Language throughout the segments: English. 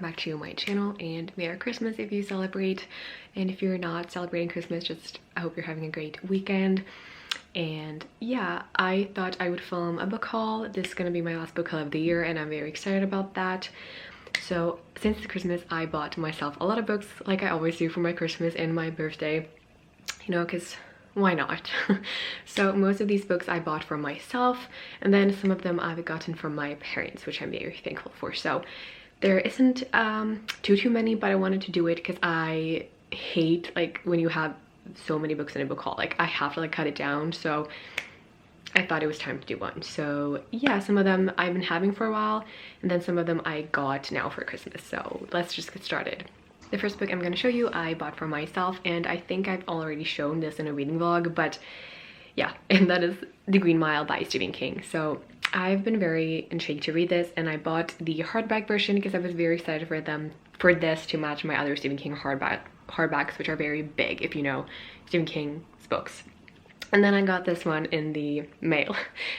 back to my channel, and Merry Christmas if you celebrate, and if you're not celebrating Christmas, just I hope you're having a great weekend. And yeah, I thought I would film a book haul. This is gonna be my last book haul of the year, and I'm very excited about that. So since it's Christmas, I bought myself a lot of books, like I always do for my Christmas and my birthday, you know, because why not? So most of these books I bought for myself, and then some of them I've gotten from my parents, which I'm very thankful for. So there isn't too many, but I wanted to do it because I hate like when you have so many books in a book haul. Like I have to like cut it down, so I thought it was time to do one. So yeah, some of them I've been having for a while, and then some of them I got now for Christmas. So let's just get started. The first book I'm going to show you I bought for myself, and I think I've already shown this in a reading vlog, but yeah, and that is The Green Mile by Stephen King. So I've been very intrigued to read this, and I bought the hardback version because I was very excited for this to match my other Stephen King hardbacks, which are very big if you know Stephen King's books. And then I got this one in the mail,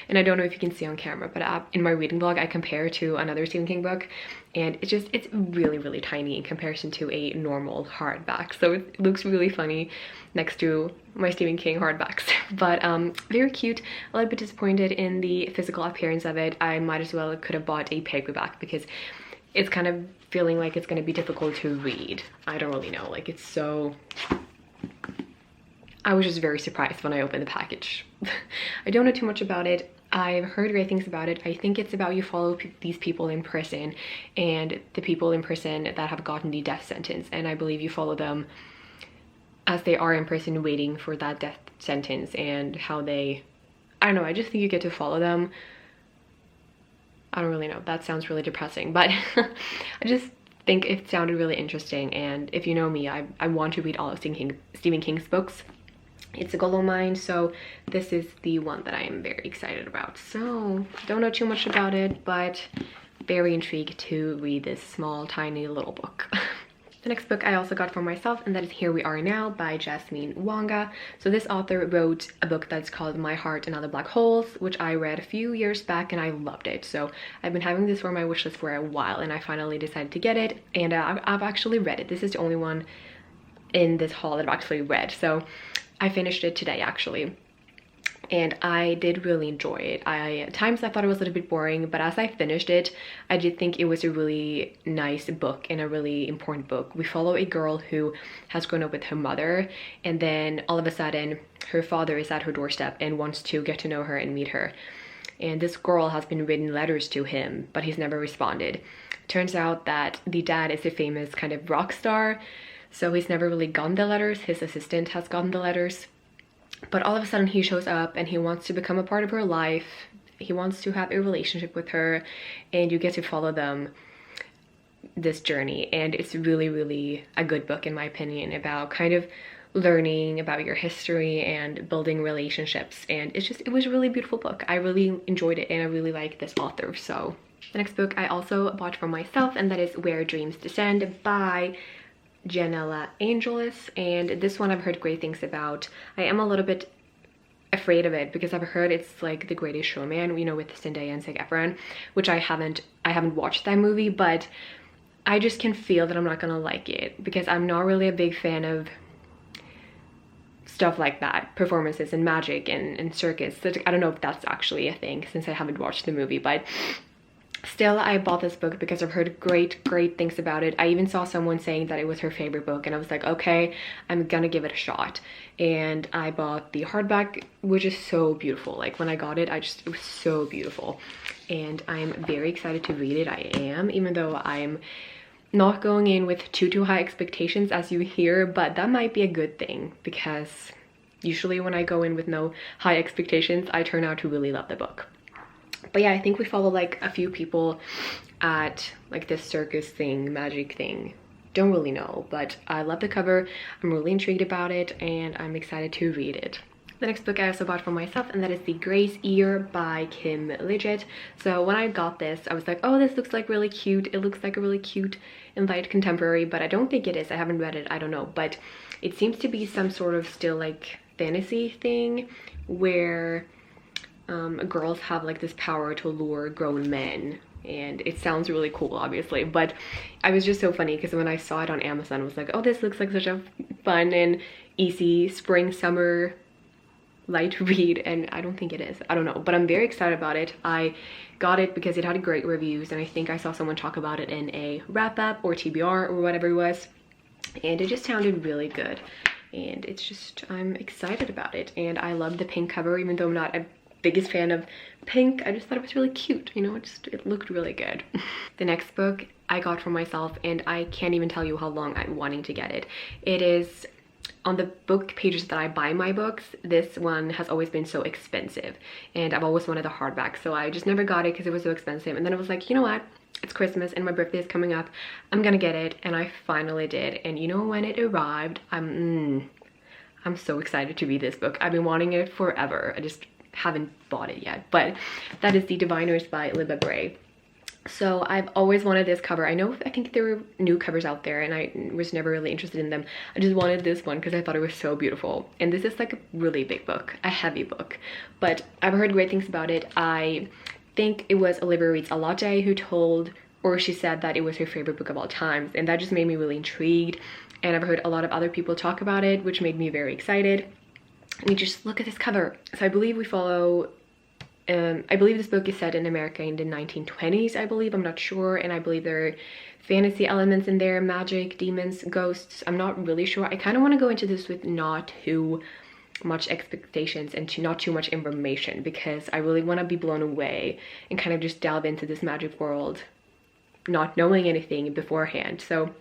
and I don't know if you can see on camera, but in my reading vlog I compare to another Stephen King book, and it's really tiny in comparison to a normal hardback, so it looks really funny next to my Stephen King hardbacks. But very cute. A little bit disappointed in the physical appearance of it. I might as well could have bought a paperback because it's kind of feeling like it's going to be difficult to read. I don't really know, like it's so... I was just very surprised when I opened the package. I don't know too much about it. I've heard great things about it. I think it's about you follow these people in prison, and the people in prison that have gotten the death sentence, and I believe you follow them as they are in prison waiting for that death sentence, and how they... I don't know, I just think you get to follow them. I don't really know, that sounds really depressing, but I just think it sounded really interesting, and if you know me, I want to read all of Stephen King's books. It's a goal of mine, so this is the one that I am very excited about. So don't know too much about it, but very intrigued to read this small tiny little book. The next book I also got for myself, and that is Here We Are Now by Jasmine Wanga. So this author wrote a book that's called My Heart and Other Black Holes, which I read a few years back and I loved it. So I've been having this for my wish list for a while, and I finally decided to get it, and I've actually read it. This is the only one in this haul that I've actually read. So I finished it today actually, and I did really enjoy it. At times I thought it was a little bit boring, but as I finished it, I did think it was a really nice book and a really important book. We follow a girl who has grown up with her mother, and then all of a sudden her father is at her doorstep and wants to get to know her and meet her. And this girl has been written letters to him, but he's never responded. Turns out that the dad is a famous kind of rock star, so he's never really gotten the letters. His assistant has gotten the letters. But all of a sudden he shows up and he wants to become a part of her life. He wants to have a relationship with her, and you get to follow them this journey. And it's really a good book in my opinion, about kind of learning about your history and building relationships. And it was a really beautiful book. I really enjoyed it, and I really like this author. So the next book I also bought for myself, and that is Where Dreams Descend by Janella Angelus, and this one I've heard great things about. I am a little bit afraid of it because I've heard it's like The Greatest Showman, you know, with Zendaya and Zac Efron, which I haven't watched that movie, but I just can feel that I'm not gonna like it because I'm not really a big fan of stuff like that, performances and magic and circus. So I don't know if that's actually a thing since I haven't watched the movie, but still, I bought this book because I've heard great things about it. I even saw someone saying that it was her favorite book, and I was like, okay, I'm gonna give it a shot. And I bought the hardback, which is so beautiful. Like when I got it, it was so beautiful. And I'm very excited to read it. I am, even though I'm not going in with too high expectations as you hear, but that might be a good thing because usually when I go in with no high expectations, I turn out to really love the book. But yeah, I think we follow like a few people at like this circus thing, magic thing. Don't really know, but I love the cover. I'm really intrigued about it, and I'm excited to read it. The next book I also bought for myself, and that is The Gray's Ear by Kim Liggett. So when I got this, I was like, oh, this looks like really cute. It looks like a really cute and light contemporary, but I don't think it is. I haven't read it, I don't know. But it seems to be some sort of still like fantasy thing where girls have like this power to lure grown men and it sounds really cool, obviously, but I was just so funny because when I saw it on Amazon, I was like, oh, this looks like such a fun and easy spring summer light read, and I don't think it is. I don't know, but I'm very excited about it. I got it because it had great reviews, and I think I saw someone talk about it in a wrap up or TBR or whatever it was, and it just sounded really good, and it's just, I'm excited about it. And I love the pink cover, even though I'm not a biggest fan of pink. I just thought it was really cute, you know, it looked really good. The next book I got for myself, and I can't even tell you how long I'm wanting to get it. It is on the book pages that I buy my books. This one has always been so expensive, and I've always wanted a hardback, so I just never got it because it was so expensive. And then I was like, you know what, it's Christmas and my birthday is coming up, I'm gonna get it. And I finally did, and you know, when it arrived, I'm so excited to read this book. I've been wanting it forever. I just haven't bought it yet, but that is The Diviners by Libba. So I've always wanted this cover. I think there were new covers out there, and I was never really interested in them. I just wanted this one because I thought it was so beautiful. And this is like a really big book, a heavy book, but I've heard great things about it. I think it was Olivia Reads a Latte who told, or she said that it was her favorite book of all times, and that just made me really intrigued. And I've heard a lot of other people talk about it, which made me very excited. I mean, just look at this cover. So I believe we follow, I believe this book is set in America in the 1920s, I believe, I'm not sure. And I believe there are fantasy elements in there, magic, demons, ghosts. I'm not really sure. I kind of want to go into this with not too much expectations and not too much information, because I really want to be blown away and kind of just delve into this magic world, not knowing anything beforehand. So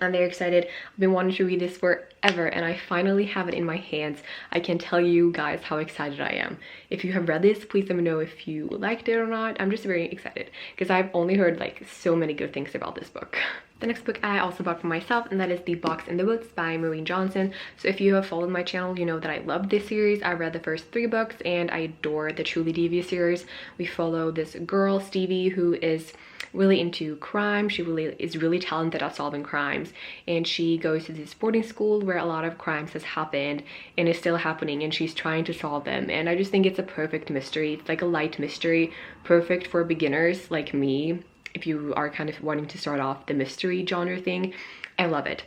I'm very excited. I've been wanting to read this forever, and I finally have it in my hands. I can tell you guys how excited I am. If you have read this, please let me know if you liked it or not. I'm just very excited because I've only heard like so many good things about this book. The next book I also bought for myself, and that is The Box in the Woods by Maureen. So if you have followed my channel, you know that I love this series. I read the first 3 books and I adore the Truly Devious series. We follow this girl, Stevie, who is really into crime. She is really talented at solving crimes, and she goes to this boarding school where a lot of crimes has happened and is still happening, and she's trying to solve them. And I just think it's a perfect mystery. It's like a light mystery, perfect for beginners like me. If you are kind of wanting to start off the mystery genre thing, I love it.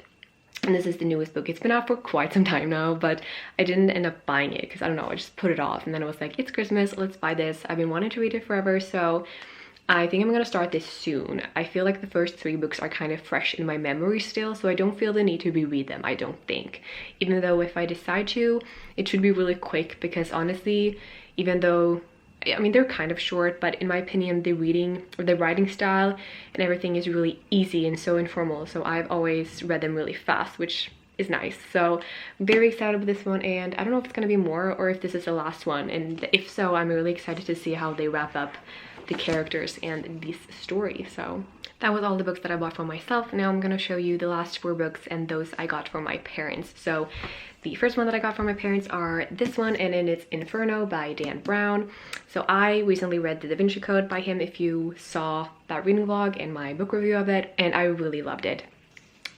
And this is the newest book. It's been out for quite some time now, but I didn't end up buying it because I don't know, I just put it off. And then I was like, it's Christmas, let's buy this. I've been wanting to read it forever, so I think I'm gonna start this soon. I feel like the first 3 books are kind of fresh in my memory still, so I don't feel the need to reread them, I don't think. Even though if I decide to, it should be really quick, because honestly, even though, I mean, they're kind of short, but in my opinion, the reading or the writing style and everything is really easy and so informal. So I've always read them really fast, which is nice. So I'm very excited with this one, and I don't know if it's gonna be more or if this is the last one. And if so, I'm really excited to see how they wrap up the characters and this story. So that was all the books that I bought for myself. Now I'm gonna show you the last 4 books and those I got for my parents. So the first one that I got for my parents are this one, and then it's Inferno by Dan Brown. So I recently read The Da Vinci Code by him, if you saw that reading vlog and my book review of it, and I really loved it.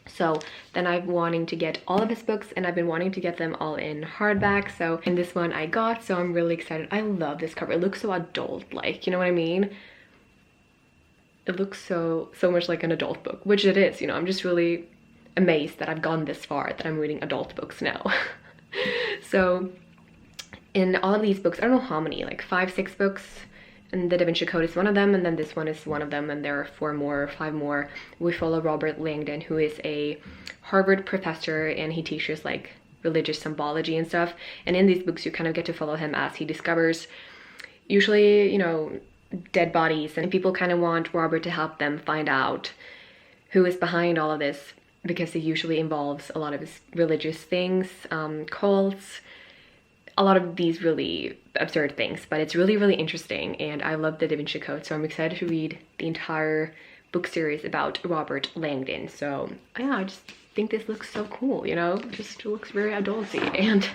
So then I'm wanting to get all of his books, and I've been wanting to get them all in hardback. So in this one I got, so I'm really excited. I love this cover. It looks so adult-like, you know what I mean? It looks so much like an adult book, which it is, you know. I'm just really amazed that I've gone this far, that I'm reading adult books now. So in all of these books, I don't know how many, like 5, 6 books, and The Da Vinci Code is one of them, and then this one is one of them, and there are 4 more, 5 more. We follow Robert Langdon, who is a Harvard professor, and he teaches like religious symbology and stuff. And in these books you kind of get to follow him as he discovers, usually, you know, dead bodies, and people kind of want Robert to help them find out who is behind all of this, because it usually involves a lot of his religious things, cults, a lot of these really absurd things. But it's really interesting, and I love The Da Vinci Code, so I'm excited to read the entire book series about Robert Langdon. So yeah, I just think this looks so cool, you know, just looks very adulty, and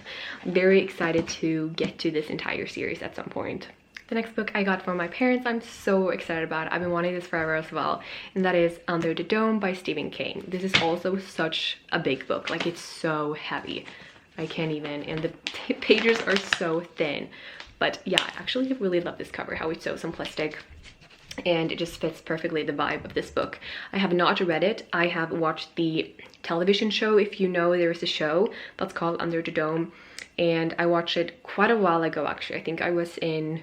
I'm very excited to get to this entire series at some point. The next book I got from my parents, I'm so excited about. I've been wanting this forever as well, and that is Under the Dome by Stephen King. This is also such a big book, like it's so heavy. I can't even, and the pages are so thin. But yeah, I actually really love this cover, how it's so simplistic. and it just fits perfectly the vibe of this book. I have not read it. I have watched the television show. If you know, there is a show that's called Under the Dome, and I watched it quite a while ago actually. I think I was in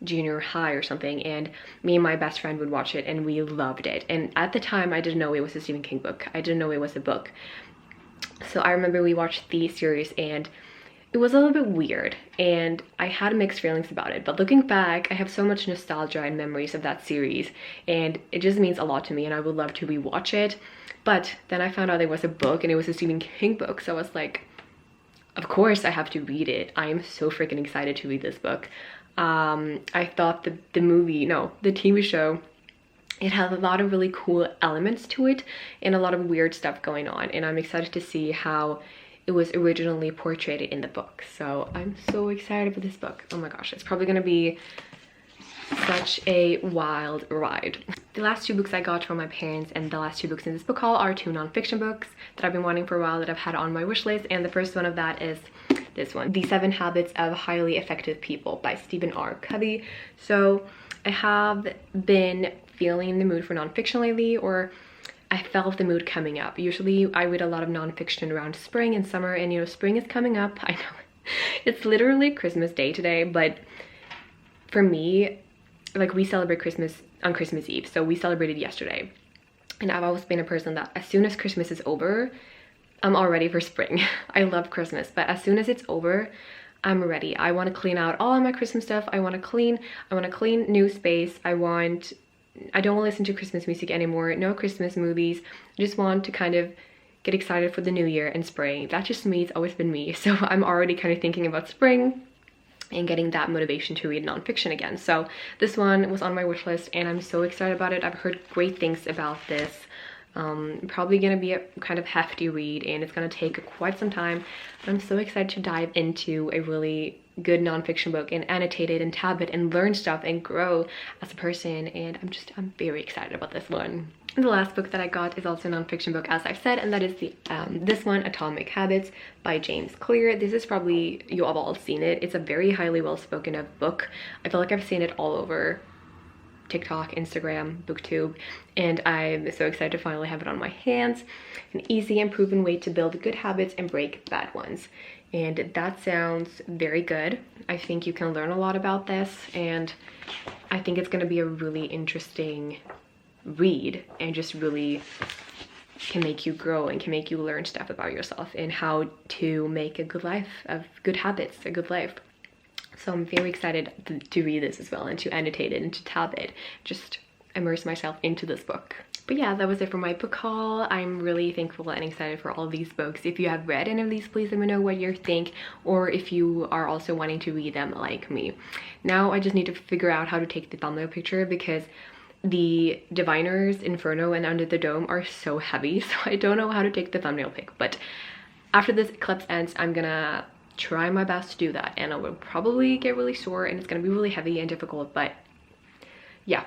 junior high or something, and me and my best friend would watch it and we loved it. And at the time I didn't know it was a Stephen King book. I didn't know it was a book. So I remember we watched the series and it was a little bit weird and I had mixed feelings about it, but looking back I have so much nostalgia and memories of that series and it just means a lot to me and I would love to rewatch it. But then I found out it was a book and it was a Stephen King book, so I was like, of course I have to read it. I am so freaking excited to read this book. I thought the TV show, it has a lot of really cool elements to it and a lot of weird stuff going on, and I'm excited to see how it was originally portrayed in the book. So I'm so excited for this book. Oh my gosh, it's probably gonna be such a wild ride. The last two books I got from my parents, and the last two books in this book haul, are two non-fiction books that I've been wanting for a while, that I've had on my wish list, and the first one of that is this one, The 7 Habits of Highly Effective People by Stephen R. Cubby. So I have been feeling in the mood for non-fiction lately, or I felt the mood coming up. Usually I read a lot of non-fiction around spring and summer, and you know, spring is coming up. I know it's literally Christmas Day today, but for me, like, we celebrate Christmas on Christmas Eve, so we celebrated yesterday. And I've always been a person that as soon as Christmas is over, I'm all ready for spring. I love Christmas, but as soon as it's over, I'm ready. I want to clean out all of my Christmas stuff. I want to clean new space. I don't want to listen to Christmas music anymore. No Christmas movies. I just want to kind of get excited for the new year and spring. That's just me. It's always been me. So I'm already kind of thinking about spring and getting that motivation to read nonfiction again. So this one was on my wish list and I'm so excited about it. I've heard great things about this. Probably gonna be a kind of hefty read and it's gonna take quite some time, but I'm so excited to dive into a really good nonfiction book and annotate it and tab it and learn stuff and grow as a person, and I'm very excited about this one. And the last book that I got is also a nonfiction book, as I've said, and that is this one, Atomic Habits by James Clear. This is probably, you have all seen it. It's a very highly well spoken of book. I feel like I've seen it all over TikTok, Instagram, BookTube, and I'm so excited to finally have it on my hands. An easy and proven way to build good habits and break bad ones. And that sounds very good. I think you can learn a lot about this, and I think it's going to be a really interesting read and just really can make you grow and can make you learn stuff about yourself and how to make a good life of good habits, a good life. So I'm very excited to read this as well and to annotate it and to tab it, just immerse myself into this book. But yeah, that was it for my book haul. I'm really thankful and excited for all of these books. If you have read any of these, please let me know what you think, or if you are also wanting to read them like me. Now I just need to figure out how to take the thumbnail picture because the Diviners, Inferno, and Under the Dome are so heavy, so I don't know how to take the thumbnail pic. But after this eclipse ends, I'm gonna try my best to do that, and I will probably get really sore and it's gonna be really heavy and difficult, but yeah.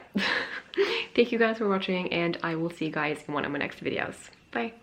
Thank you guys for watching, and I will see you guys in one of my next videos. Bye.